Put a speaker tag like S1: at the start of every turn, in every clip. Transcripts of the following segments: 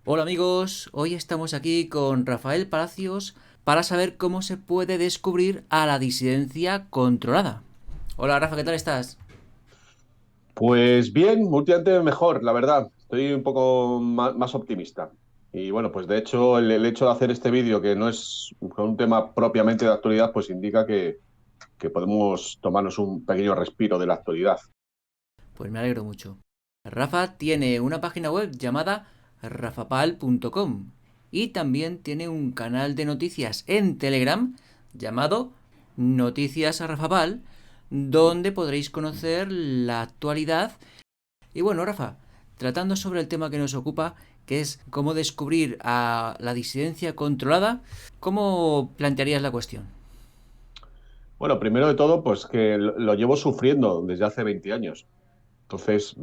S1: Hola amigos, hoy estamos aquí con Rafael Palacios para saber cómo se puede descubrir a la disidencia controlada. Hola Rafa, ¿qué tal estás?
S2: Pues bien, últimamente mejor, la verdad. Estoy un poco más optimista. Y bueno, pues de hecho el hecho de hacer este vídeo, que no es con un tema propiamente de actualidad, pues indica que podemos tomarnos un pequeño respiro de la actualidad.
S1: Pues me alegro mucho. Rafa tiene una página web llamada rafapal.com y también tiene un canal de noticias en Telegram llamado Noticias Rafapal, donde podréis conocer la actualidad. Y bueno, Rafa, tratando sobre el tema que nos ocupa, que es cómo descubrir a la disidencia controlada, ¿cómo plantearías la cuestión?
S2: Bueno, primero de todo, pues que lo llevo sufriendo desde hace 20 años. Entonces,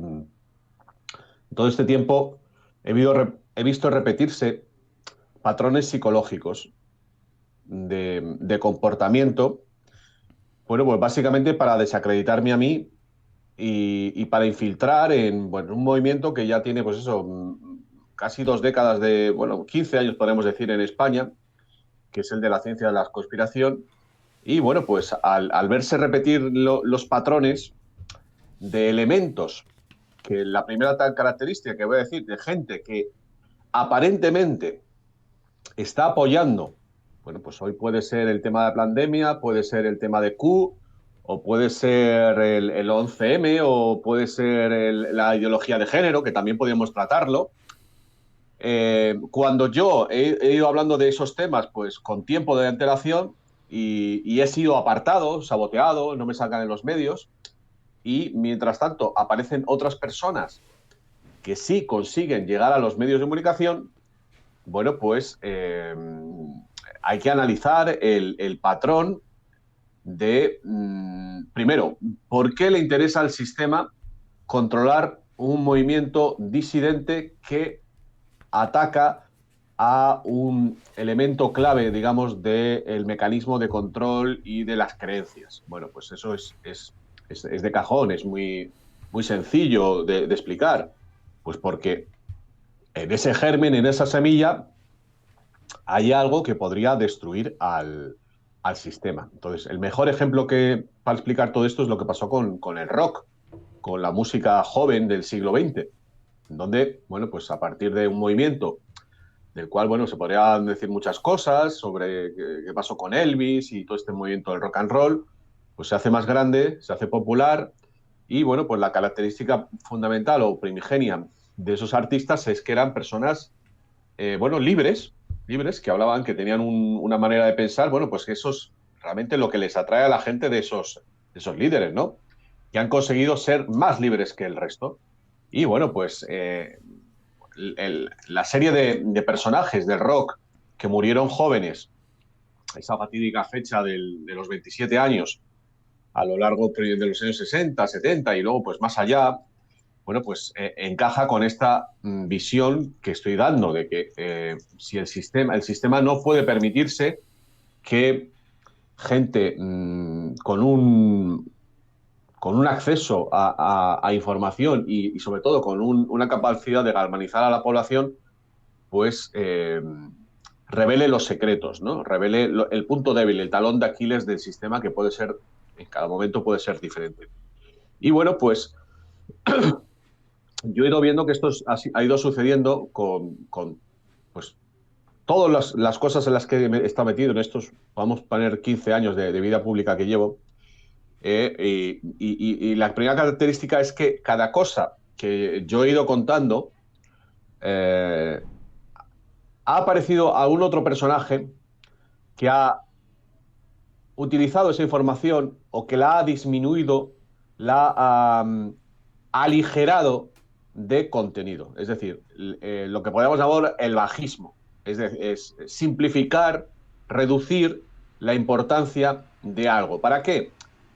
S2: todo este tiempo he visto repetirse patrones psicológicos de comportamiento. Bueno, pues básicamente para desacreditarme a mí y para infiltrar en bueno, un movimiento que ya tiene, pues eso, casi 2 décadas bueno, 15 años podemos decir en España, que es el de la ciencia de la conspiración. Y bueno, pues al verse repetir los patrones de elementos, que la primera tal característica que voy a decir, de gente que aparentemente está apoyando, bueno, pues hoy puede ser el tema de la pandemia, puede ser el tema de Q, o puede ser el 11M, o puede ser la ideología de género, que también podríamos tratarlo. Cuando yo he ido hablando de esos temas, pues con tiempo de antelación, y he sido apartado, saboteado, no me sacan en los medios, y mientras tanto aparecen otras personas que sí consiguen llegar a los medios de comunicación, bueno, pues hay que analizar el patrón de, primero, ¿por qué le interesa al sistema controlar un movimiento disidente que ataca a un elemento clave, digamos, del mecanismo de control y de las creencias? Bueno, pues eso es de cajón, es muy sencillo de explicar. Pues porque en ese germen, en esa semilla, hay algo que podría destruir al sistema. Entonces, el mejor ejemplo para explicar todo esto es lo que pasó con el rock, con la música joven del siglo XX, donde, bueno, pues a partir de un movimiento del cual, bueno, se podrían decir muchas cosas sobre qué pasó con Elvis y todo este movimiento del rock and roll, pues se hace más grande, se hace popular y, bueno, pues la característica fundamental o primigenia de esos artistas es que eran personas bueno, libres, que hablaban, que tenían una manera de pensar, bueno, pues que eso es realmente lo que les atrae a la gente de esos líderes, ¿no? Que han conseguido ser más libres que el resto. Y bueno, pues la serie de personajes del rock que murieron jóvenes, esa fatídica fecha de los 27 años, a lo largo de los años 60, 70 y luego pues más allá, bueno, pues encaja con esta visión que estoy dando de que si el sistema no puede permitirse que gente con un acceso a información y sobre todo con una capacidad de galvanizar a la población, pues revele los secretos, ¿no? Revele el punto débil, el talón de Aquiles del sistema que puede ser, en cada momento puede ser diferente. Y bueno, pues yo he ido viendo que esto ha ido sucediendo con pues, todas las cosas en las que he estado metido en estos, vamos a poner 15 años de vida pública que llevo. Y la primera característica es que cada cosa que yo he ido contando eh, ha aparecido algún otro personaje que ha utilizado esa información o que la ha disminuido, la ha aligerado de contenido. Es decir, lo que podemos llamar el bajismo. Es simplificar, reducir la importancia de algo. ¿Para qué?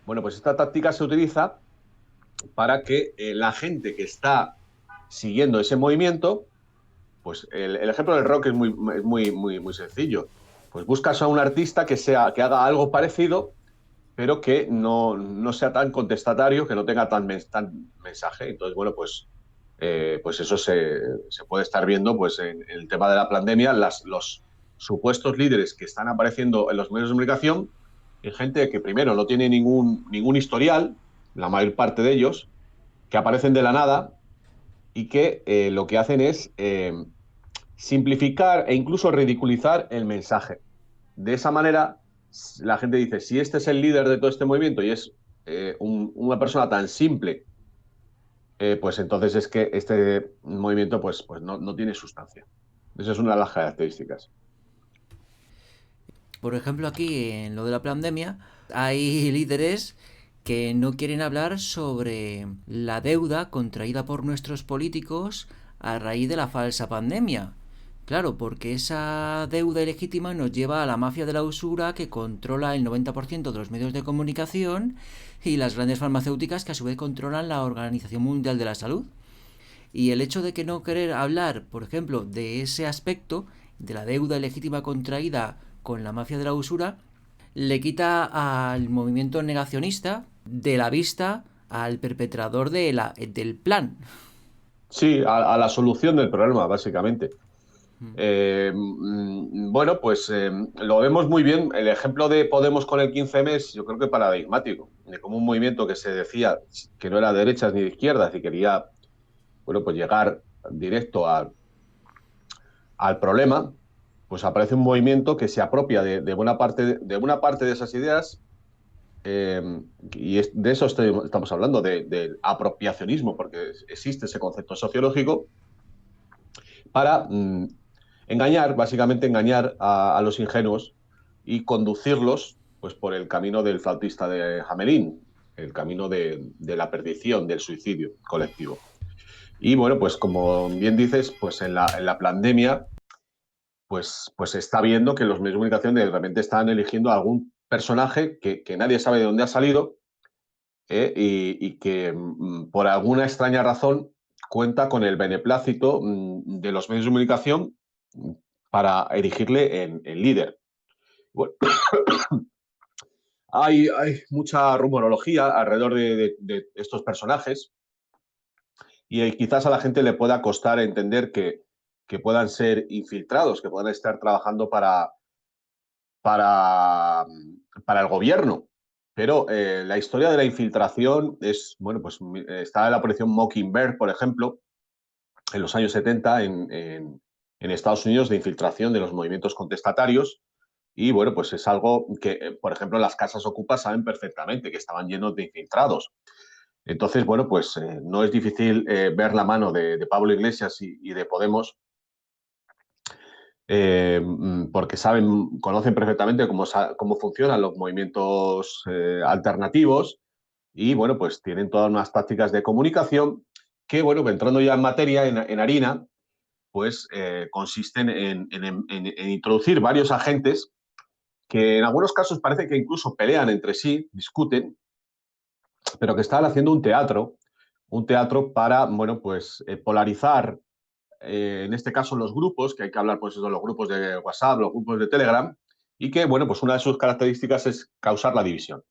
S2: Bueno, pues esta táctica se utiliza para que la gente que está siguiendo ese movimiento, pues el ejemplo del rock es muy sencillo. Pues buscas a un artista que haga algo parecido, pero que no sea tan contestatario, que no tenga tan mensaje. Entonces, bueno, pues pues eso se puede estar viendo pues, en el tema de la pandemia, los supuestos líderes que están apareciendo en los medios de comunicación, y gente que primero no tiene ningún historial, la mayor parte de ellos, que aparecen de la nada y que lo que hacen es simplificar e incluso ridiculizar el mensaje. De esa manera, la gente dice, si este es el líder de todo este movimiento y es una persona tan simple, pues entonces es que este movimiento pues no tiene sustancia. Esa es una de las características.
S1: Por ejemplo, aquí en lo de la pandemia hay líderes que no quieren hablar sobre la deuda contraída por nuestros políticos a raíz de la falsa pandemia. Claro, porque esa deuda ilegítima nos lleva a la mafia de la usura que controla el 90% de los medios de comunicación y las grandes farmacéuticas que a su vez controlan la Organización Mundial de la Salud. Y el hecho de que no querer hablar, por ejemplo, de ese aspecto, de la deuda ilegítima contraída con la mafia de la usura, le quita al movimiento negacionista de la vista al perpetrador del plan.
S2: Sí, a la solución del problema, básicamente. Bueno, pues lo vemos muy bien. El ejemplo de Podemos con el 15M es, yo creo que paradigmático, de cómo un movimiento que se decía que no era de derechas ni de izquierdas y quería, bueno, pues llegar directo al problema, pues aparece un movimiento que se apropia de buena parte de esas ideas, eh, y de eso estamos hablando, del apropiacionismo, porque existe ese concepto sociológico para engañar, básicamente engañar a los ingenuos y conducirlos pues, por el camino del flautista de Hamelin, el camino de la perdición, del suicidio colectivo. Y bueno, pues como bien dices, pues en la pandemia pues se está viendo que los medios de comunicación de repente están eligiendo a algún personaje que nadie sabe de dónde ha salido, y que por alguna extraña razón cuenta con el beneplácito de los medios de comunicación para erigirle en líder. Bueno, hay mucha rumorología alrededor de estos personajes y quizás a la gente le pueda costar entender que puedan ser infiltrados, que puedan estar trabajando para el gobierno. Pero la historia de la infiltración es, bueno, pues está la operación Mockingbird, por ejemplo, en los años 70 en Estados Unidos, de infiltración de los movimientos contestatarios. Y bueno, pues es algo que, por ejemplo, las casas ocupas saben perfectamente que estaban llenos de infiltrados. Entonces, bueno, pues no es difícil ver la mano de Pablo Iglesias y de Podemos, porque conocen perfectamente cómo funcionan los movimientos alternativos y, bueno, pues tienen todas unas tácticas de comunicación que, bueno, entrando ya en materia, en harina, pues consisten en introducir varios agentes que en algunos casos parece que incluso pelean entre sí, discuten, pero que están haciendo un teatro para, bueno, pues polarizar, en este caso los grupos, que hay que hablar pues de los grupos de WhatsApp, los grupos de Telegram, y que, bueno, pues una de sus características es causar la división.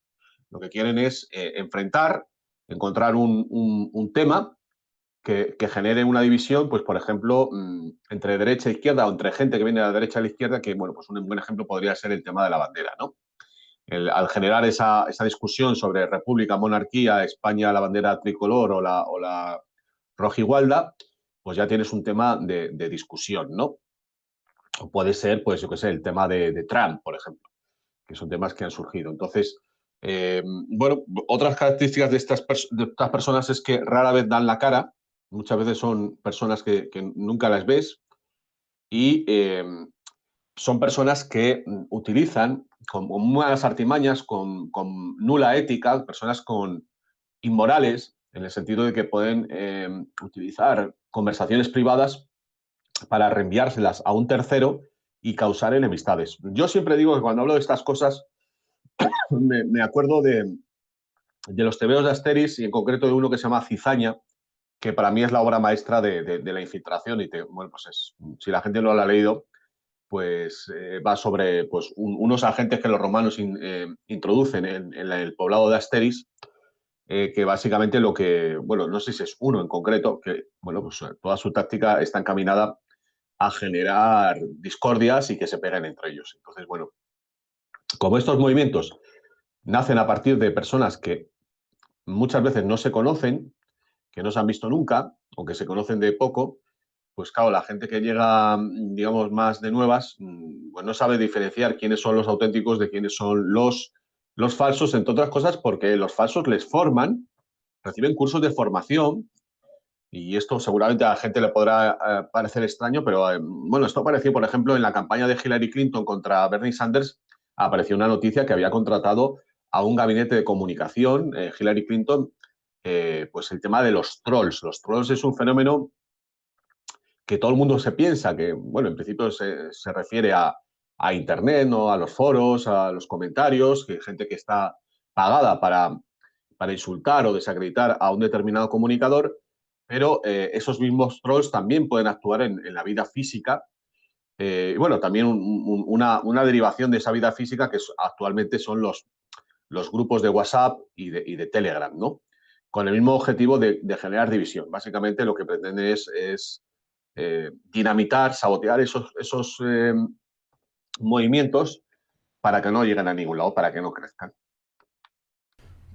S2: Lo que quieren es enfrentar, encontrar un tema que genere una división, pues por ejemplo, entre derecha e izquierda o entre gente que viene de la derecha a la izquierda, que, bueno, pues un buen ejemplo podría ser el tema de la bandera, ¿no? Al generar esa discusión sobre república, monarquía, España, la bandera tricolor o la rojigualda, pues ya tienes un tema de discusión, ¿no? O puede ser, pues yo qué sé, el tema de Trump, por ejemplo, que son temas que han surgido. Entonces, bueno, otras características de estas personas es que rara vez dan la cara, muchas veces son personas que nunca las ves y son personas que utilizan con malas artimañas, con nula ética, personas inmorales, en el sentido de que pueden utilizar conversaciones privadas para reenviárselas a un tercero y causar enemistades. Yo siempre digo que cuando hablo de estas cosas me acuerdo de los tebeos de Asterix y en concreto de uno que se llama Cizaña, que para mí es la obra maestra de la infiltración. Bueno, pues si la gente no lo ha leído, pues va sobre pues, unos agentes que los romanos introducen en el poblado de Asterix que básicamente lo que, bueno, no sé si es uno en concreto, que, bueno, pues toda su táctica está encaminada a generar discordias y que se peguen entre ellos. Entonces, bueno, como estos movimientos nacen a partir de personas que muchas veces no se conocen, que no se han visto nunca o que se conocen de poco, pues claro, la gente que llega, digamos, más de nuevas, pues no sabe diferenciar quiénes son los auténticos de quiénes son los falsos, entre otras cosas porque los falsos les forman, reciben cursos de formación, y esto seguramente a la gente le podrá parecer extraño, pero bueno, esto apareció, por ejemplo, en la campaña de Hillary Clinton contra Bernie Sanders, apareció una noticia que había contratado a un gabinete de comunicación, Hillary Clinton, pues el tema de los trolls. Los trolls es un fenómeno que todo el mundo se piensa que, bueno, en principio se refiere a Internet, ¿no? A los foros, a los comentarios, que gente que está pagada para insultar o desacreditar a un determinado comunicador, pero esos mismos trolls también pueden actuar en la vida física. Y bueno, también una derivación de esa vida física que actualmente son los grupos de WhatsApp y de Telegram, ¿no? Con el mismo objetivo de generar división. Básicamente lo que pretende es dinamitar, sabotear esos movimientos para que no lleguen a ningún lado, para que no crezcan.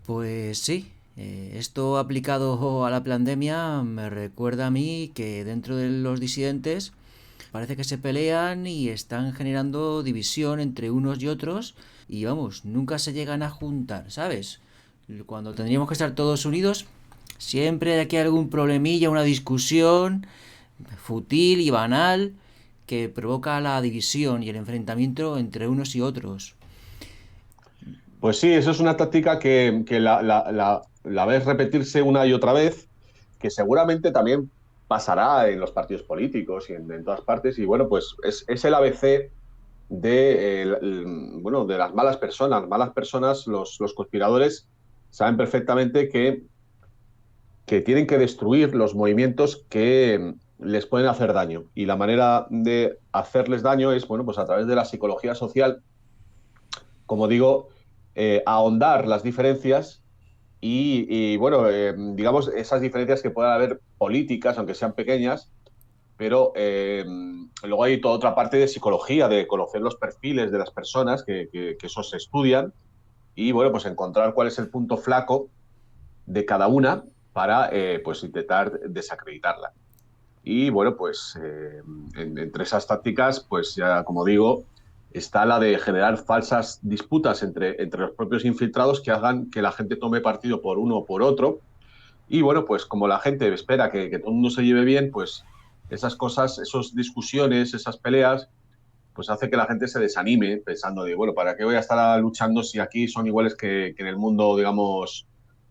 S1: Pues sí, esto aplicado a la pandemia me recuerda a mí que dentro de los disidentes parece que se pelean y están generando división entre unos y otros y vamos, nunca se llegan a juntar, ¿sabes? Cuando tendríamos que estar todos unidos, siempre hay aquí algún problemilla, una discusión fútil y banal que provoca la división y el enfrentamiento entre unos y otros.
S2: Pues sí, eso es una táctica que la ves repetirse una y otra vez, que seguramente también pasará en los partidos políticos y en todas partes. Y bueno, pues es el ABC bueno, de las malas personas. Malas personas, los conspiradores saben perfectamente que tienen que destruir los movimientos que les pueden hacer daño. Y la manera de hacerles daño es, bueno, pues a través de la psicología social, como digo, ahondar las diferencias bueno, digamos, esas diferencias que puedan haber políticas, aunque sean pequeñas, pero luego hay toda otra parte de psicología, de conocer los perfiles de las personas, que esos se estudian, y bueno, pues encontrar cuál es el punto flaco de cada una para pues intentar desacreditarla. Y bueno, pues entre esas tácticas, pues ya como digo, está la de generar falsas disputas entre los propios infiltrados que hagan que la gente tome partido por uno o por otro. Y bueno, pues como la gente espera que todo el mundo se lleve bien, pues esas cosas, esas discusiones, esas peleas, pues hace que la gente se desanime pensando de, bueno, ¿para qué voy a estar luchando si aquí son iguales que en el mundo, digamos,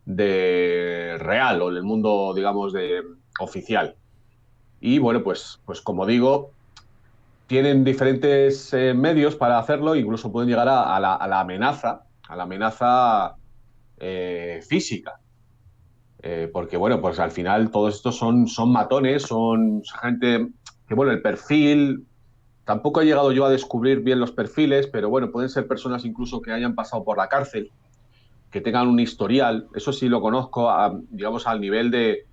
S2: de real o en el mundo, digamos, de oficial? Y bueno, pues como digo, tienen diferentes medios para hacerlo, incluso pueden llegar a la amenaza física. Porque bueno, pues al final todos estos son matones, son gente que, bueno, el perfil, tampoco he llegado yo a descubrir bien los perfiles, pero bueno, pueden ser personas incluso que hayan pasado por la cárcel, que tengan un historial, eso sí lo conozco, digamos, al nivel de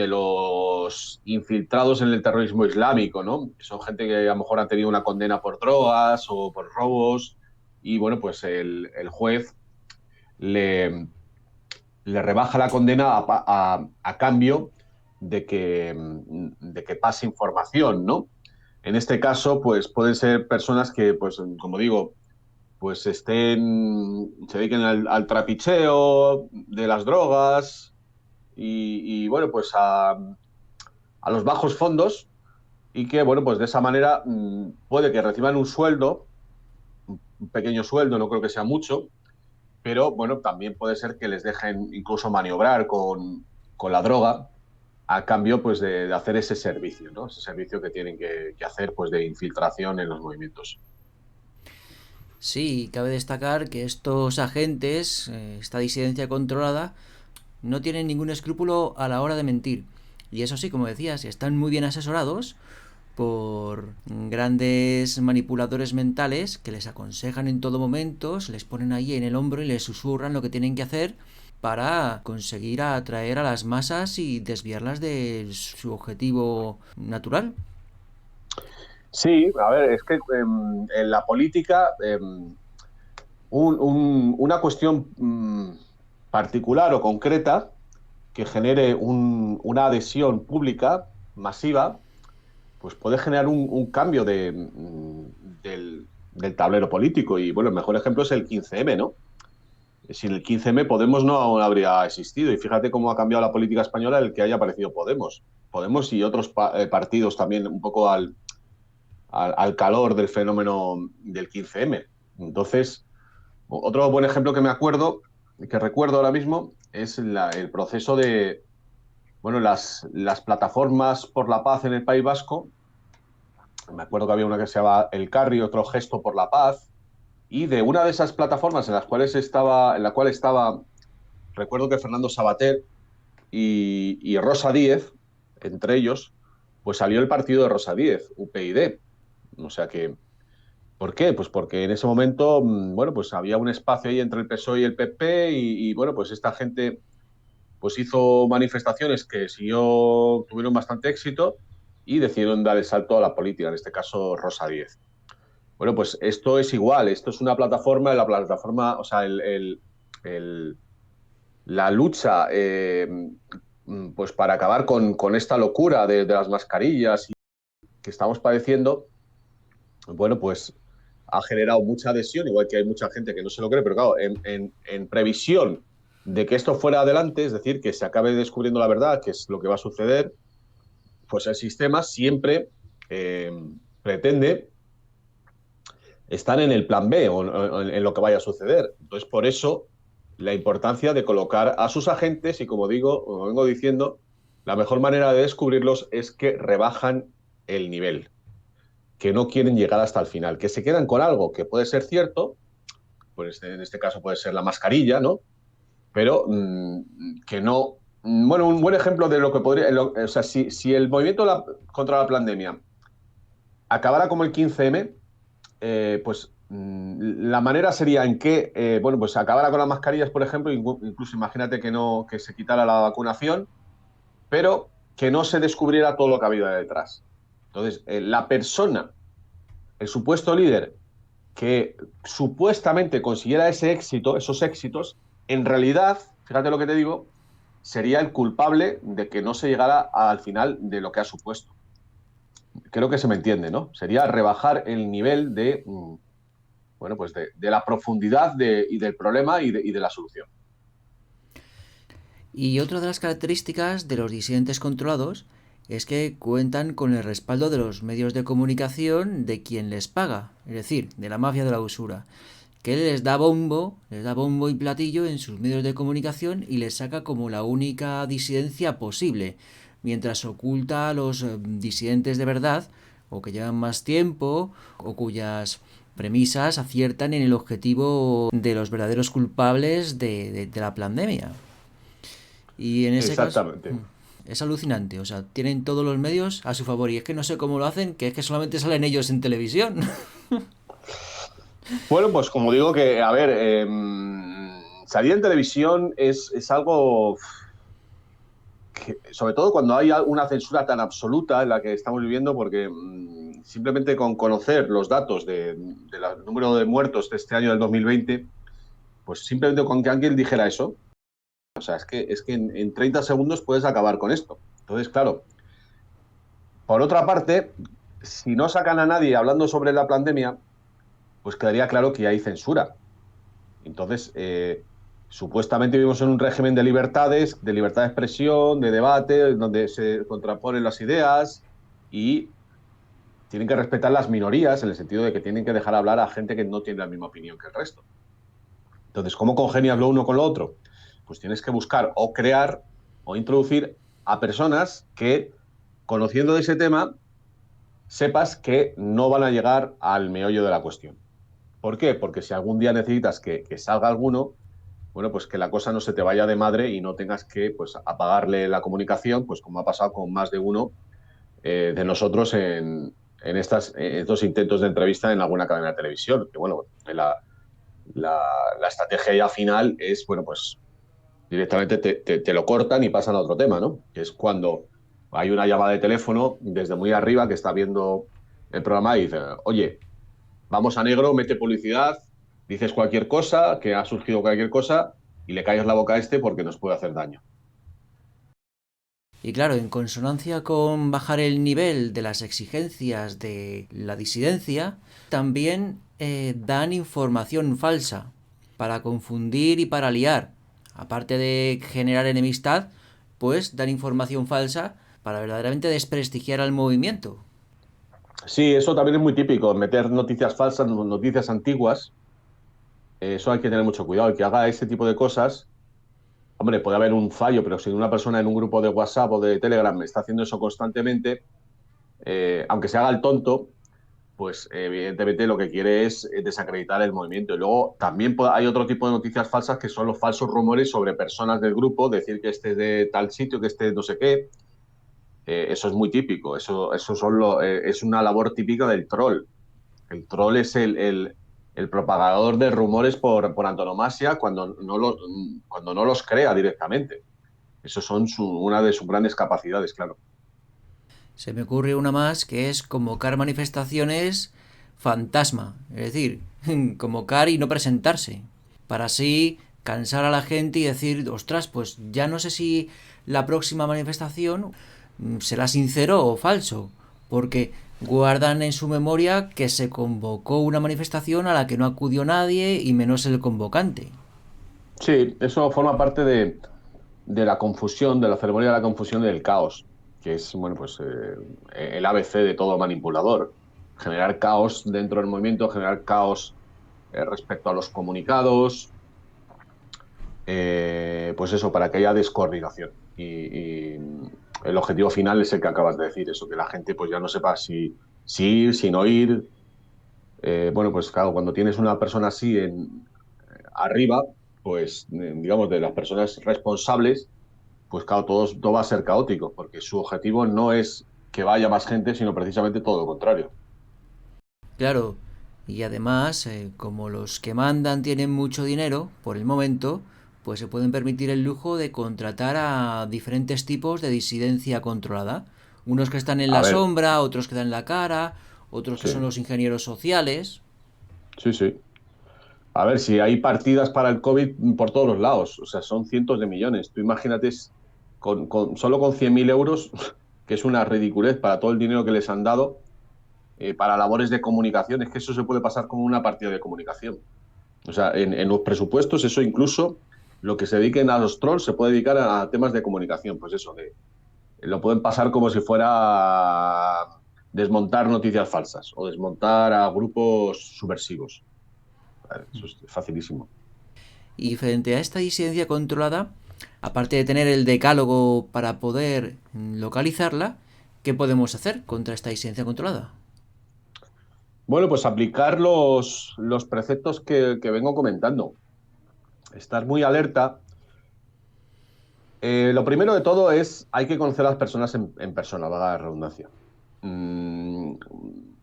S2: los infiltrados en el terrorismo islámico, ¿no? Son gente que a lo mejor ha tenido una condena por drogas o por robos y bueno, pues el juez le, le rebaja la condena a cambio de que pase información, ¿no? En este caso, pues pueden ser personas que, pues, como digo, pues se dediquen al trapicheo de las drogas bueno, pues a los bajos fondos y que, bueno, pues de esa manera puede que reciban un sueldo, un pequeño sueldo, no creo que sea mucho, pero bueno, también puede ser que les dejen incluso maniobrar con la droga a cambio pues de hacer ese servicio, ¿no? Ese servicio que tienen que hacer pues de infiltración en los movimientos.
S1: Sí, cabe destacar que estos agentes, esta disidencia controlada, no tienen ningún escrúpulo a la hora de mentir. Y eso sí, como decías, están muy bien asesorados por grandes manipuladores mentales que les aconsejan en todo momento, se les ponen ahí en el hombro y les susurran lo que tienen que hacer para conseguir atraer a las masas y desviarlas de su objetivo natural.
S2: Sí, a ver, es que en la política una cuestión particular o concreta que genere una adhesión pública masiva, pues puede generar un cambio del tablero político. Y bueno, el mejor ejemplo es el 15M, ¿no? Sin el 15M Podemos no habría existido. Y fíjate cómo ha cambiado la política española el que haya aparecido Podemos. Podemos y otros partidos también un poco al calor del fenómeno del 15M. Entonces, otro buen ejemplo que recuerdo ahora mismo, es el proceso de, bueno, las plataformas por la paz en el País Vasco. Me acuerdo que había una que se llamaba El Carri, otro Gesto por la Paz, y de una de esas plataformas en la cual estaba, recuerdo que Fernando Sabater y Rosa Díez, entre ellos, pues salió el partido de Rosa Díez, UPyD. O sea que, ¿por qué? Pues porque en ese momento, bueno, pues había un espacio ahí entre el PSOE y el PP bueno, pues esta gente pues hizo manifestaciones que tuvieron bastante éxito y decidieron dar el salto a la política, en este caso Rosa Díez. Bueno, pues esto es igual, esto es una plataforma, la plataforma, o sea, la lucha pues para acabar con esta locura de las mascarillas que estamos padeciendo, bueno, pues ha generado mucha adhesión, igual que hay mucha gente que no se lo cree, pero claro, en previsión de que esto fuera adelante, es decir, que se acabe descubriendo la verdad, que es lo que va a suceder, pues el sistema siempre eh, pretende estar en el plan B o en lo que vaya a suceder. Entonces, por eso, la importancia de colocar a sus agentes y, como digo, como vengo diciendo, la mejor manera de descubrirlos es que rebajan el nivel, que no quieren llegar hasta el final, que se quedan con algo que puede ser cierto, pues en este caso puede ser la mascarilla, ¿no? Pero que no. Bueno, un buen ejemplo de lo que podría. O sea, si el movimiento contra la pandemia acabara como el 15M, pues la manera sería en que, bueno, pues acabara con las mascarillas, por ejemplo, incluso imagínate que no, que se quitara la vacunación, pero que no se descubriera todo lo que había detrás. Entonces, la persona, el supuesto líder que supuestamente consiguiera ese éxito, esos éxitos, en realidad, fíjate lo que te digo, sería el culpable de que no se llegara al final de lo que ha supuesto. Creo que se me entiende, ¿no? Sería rebajar el nivel bueno, pues de la profundidad y del problema y de la solución.
S1: Y otra de las características de los disidentes controlados es que cuentan con el respaldo de los medios de comunicación de quien les paga, es decir, de la mafia de la usura, que les da bombo y platillo en sus medios de comunicación y les saca como la única disidencia posible, mientras oculta a los disidentes de verdad, o que llevan más tiempo, o cuyas premisas aciertan en el objetivo de los verdaderos culpables de la pandemia. Y en ese caso
S2: Exactamente.
S1: es alucinante, o sea, tienen todos los medios a su favor y es que no sé cómo lo hacen, que es que solamente salen ellos en televisión.
S2: Bueno, pues como digo que, a ver, salir en televisión es algo que, sobre todo cuando hay una censura tan absoluta en la que estamos viviendo, porque simplemente con conocer los datos del número de muertos de este año del 2020, pues simplemente con que alguien dijera eso, o sea, es que en 30 segundos puedes acabar con esto. Entonces, claro, por otra parte, si no sacan a nadie hablando sobre la pandemia, pues quedaría claro que hay censura. Entonces, supuestamente vivimos en un régimen de libertad de expresión, de debate, donde se contraponen las ideas y tienen que respetar las minorías en el sentido de que tienen que dejar hablar a gente que no tiene la misma opinión que el resto. Entonces, ¿cómo congenias lo uno con lo otro? Pues tienes que buscar o crear o introducir a personas que, conociendo de ese tema, sepas que no van a llegar al meollo de la cuestión. ¿Por qué? Porque si algún día necesitas que salga alguno, bueno, pues que la cosa no se te vaya de madre y no tengas que, pues, apagarle la comunicación, pues como ha pasado con más de uno de nosotros en estos intentos de entrevista en alguna cadena de televisión. Que bueno, la, la estrategia ya final es, bueno, pues directamente te lo cortan y pasan a otro tema, ¿no? Que es cuando hay una llamada de teléfono desde muy arriba que está viendo el programa y dice, oye, vamos a negro, mete publicidad, dices cualquier cosa, que ha surgido cualquier cosa y le callas la boca a este porque nos puede hacer daño.
S1: Y claro, en consonancia con bajar el nivel de las exigencias de la disidencia, también dan información falsa para confundir y para liar. Aparte de generar enemistad, pues dan información falsa para verdaderamente desprestigiar al movimiento.
S2: Sí, eso también es muy típico, meter noticias falsas, noticias antiguas. Eso hay que tener mucho cuidado. El que haga ese tipo de cosas, hombre, puede haber un fallo, pero si una persona en un grupo de WhatsApp o de Telegram está haciendo eso constantemente, aunque se haga el tonto, pues evidentemente lo que quiere es desacreditar el movimiento. Y luego también hay otro tipo de noticias falsas que son los falsos rumores sobre personas del grupo, decir que este es de tal sitio, que este es no sé qué. Eso es muy típico, es una labor típica del troll. El troll es el propagador de rumores por antonomasia cuando no los crea directamente. Eso son una de sus grandes capacidades, claro.
S1: Se me ocurre una más que es convocar manifestaciones fantasma, es decir, convocar y no presentarse, para así cansar a la gente y decir, ostras, pues ya no sé si la próxima manifestación será sincero o falso, porque guardan en su memoria que se convocó una manifestación a la que no acudió nadie y menos el convocante.
S2: Sí, eso forma parte de la confusión, de la ceremonia de la confusión y del caos, que es, bueno, pues el ABC de todo manipulador. Generar caos dentro del movimiento, generar caos respecto a los comunicados, pues eso, para que haya descoordinación. Y el objetivo final es el que acabas de decir, eso, que la gente pues ya no sepa si ir, si no ir. Bueno, pues claro, cuando tienes una persona así arriba, pues digamos, de las personas responsables, pues claro, todo va a ser caótico, porque su objetivo no es que vaya más gente, sino precisamente todo lo contrario.
S1: Claro, y además, como los que mandan tienen mucho dinero por el momento, pues se pueden permitir el lujo de contratar a diferentes tipos de disidencia controlada. Unos que están en
S2: A
S1: la
S2: ver,
S1: sombra, otros que dan la cara, otros que son
S2: sí,
S1: los ingenieros sociales.
S2: sí, sí. A ver, si hay partidas para el COVID por todos los lados, o sea, son cientos de millones. Tú imagínate solo con 100.000 euros, que es una ridiculez para todo el dinero que les han dado para labores de comunicación, es que eso se puede pasar como una partida de comunicación. O sea, en los presupuestos, eso incluso lo que se dediquen a los trolls se puede dedicar a temas de comunicación, pues eso, lo pueden pasar como si fuera desmontar noticias falsas o desmontar a grupos subversivos. Eso es facilísimo.
S1: Y frente a esta disidencia controlada, aparte de tener el decálogo para poder localizarla, ¿qué podemos hacer contra esta disidencia controlada?
S2: Bueno, pues aplicar los preceptos que vengo comentando. Estar muy alerta. Lo primero de todo es, hay que conocer a las personas en persona, valga la redundancia. Mm,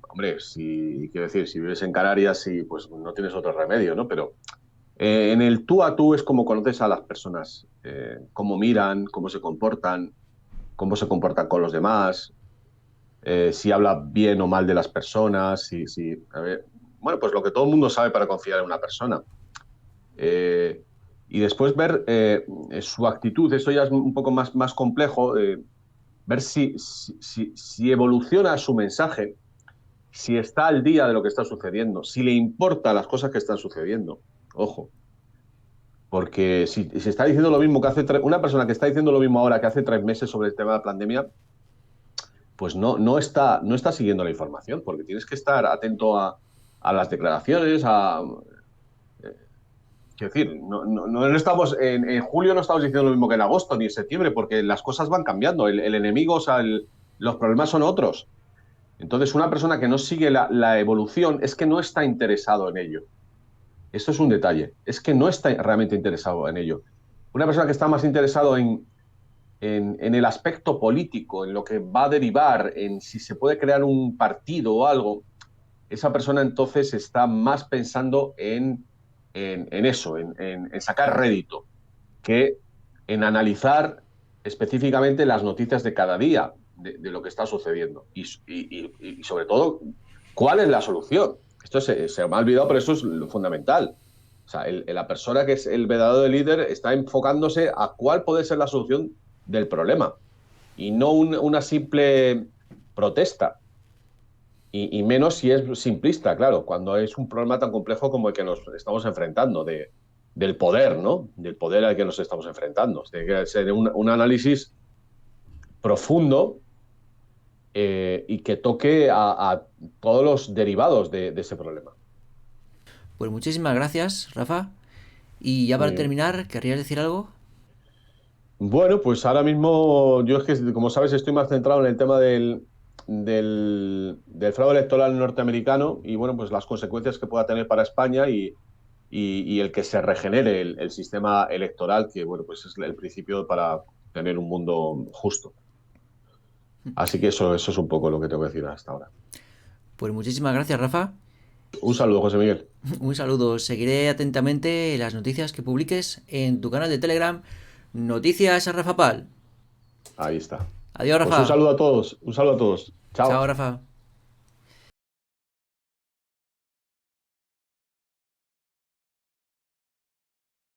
S2: hombre, si, quiero decir, si vives en Canarias, sí, pues no tienes otro remedio, ¿no? Pero en el tú a tú es como conoces a las personas, cómo miran, cómo se comportan con los demás, si habla bien o mal de las personas, a ver, bueno, pues lo que todo el mundo sabe para confiar en una persona. Eh, y después ver su actitud, eso ya es un poco más complejo, ver si evoluciona su mensaje, si está al día de lo que está sucediendo, si le importa las cosas que están sucediendo. Ojo, porque si está diciendo lo mismo que una persona que está diciendo lo mismo ahora que hace 3 meses sobre el tema de la pandemia, pues no está siguiendo la información, porque tienes que estar atento a las declaraciones, quiero decir, no estamos en julio no estamos diciendo lo mismo que en agosto ni en septiembre, porque las cosas van cambiando. El enemigo, o sea, los problemas son otros. Entonces, una persona que no sigue la evolución es que no está interesado en ello. Esto es un detalle. Es que no está realmente interesado en ello. Una persona que está más interesado en el aspecto político, en lo que va a derivar, en si se puede crear un partido o algo, esa persona entonces está más pensando en eso, en sacar rédito, que en analizar específicamente las noticias de cada día, de lo que está sucediendo. Y sobre todo, ¿cuál es la solución? Esto se me ha olvidado, pero eso es lo fundamental. O sea, la persona que es el verdadero líder está enfocándose a cuál puede ser la solución del problema y no una simple protesta. Y menos si es simplista, claro, cuando es un problema tan complejo como el que nos estamos enfrentando, del poder, ¿no? Del poder al que nos estamos enfrentando. Tiene que ser un análisis profundo y que toque a todos los derivados de ese problema.
S1: Pues muchísimas gracias, Rafa. Y ya
S2: Muy
S1: para
S2: bien.
S1: terminar, ¿querrías decir algo?
S2: Bueno, pues ahora mismo yo es que, como sabes, estoy más centrado en el tema del fraude electoral norteamericano y, bueno, pues las consecuencias que pueda tener para España y el que se regenere el sistema electoral, que, bueno, pues es el principio para tener un mundo justo. Así que eso es un poco lo que tengo que decir hasta ahora.
S1: Pues muchísimas gracias, Rafa.
S2: Un saludo, José Miguel.
S1: Un saludo. Seguiré atentamente las noticias que publiques en tu canal de Telegram, Noticias Rafa Pal.
S2: Ahí está.
S1: Adiós,
S2: Pues un
S1: Rafa.
S2: saludo a todos. Un saludo a todos.
S1: Chao,
S2: Chao.
S1: Rafa.